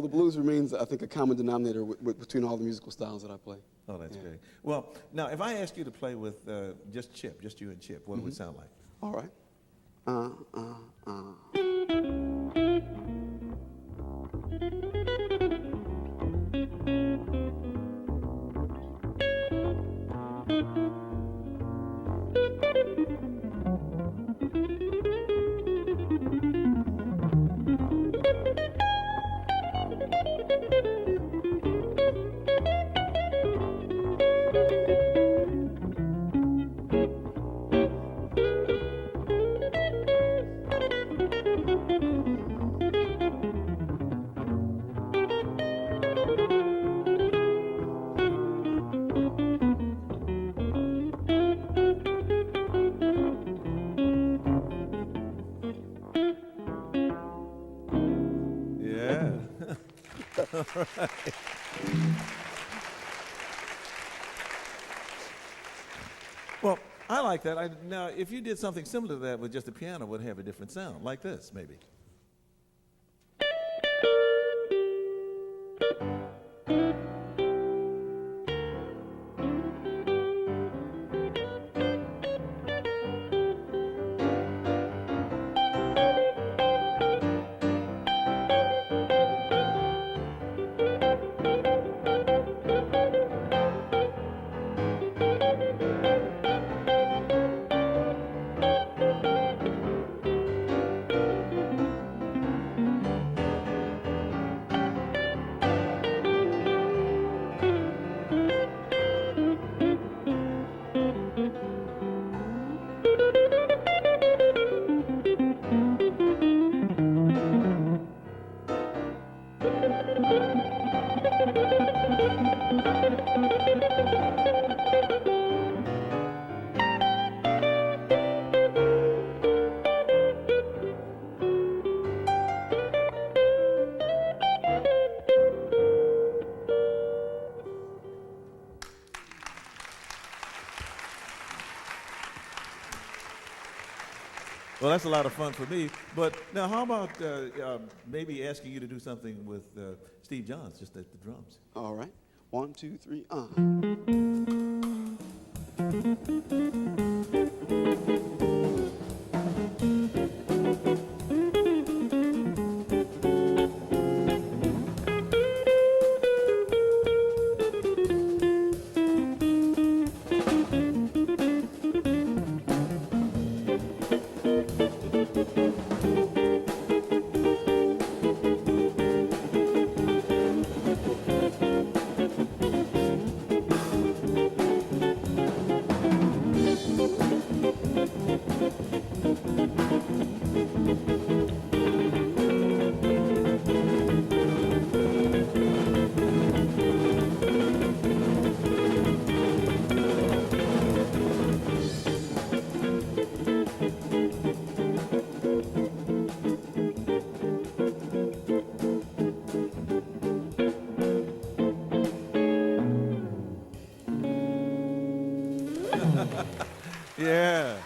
the blues remains, I think, a common denominator between all the musical styles that I play. Oh, that's great. Well, now, if I ask you to play with just Chip, just you and Chip, what would it sound like? All right. All right. Well, I like that. Now, if you did something similar to that with just a piano, it would have a different sound, like this, maybe. Well, that's a lot of fun for me. But now, how about maybe asking you to do something with Steve Johns, just at the drums? All right. 1, 2, 3, Yeah.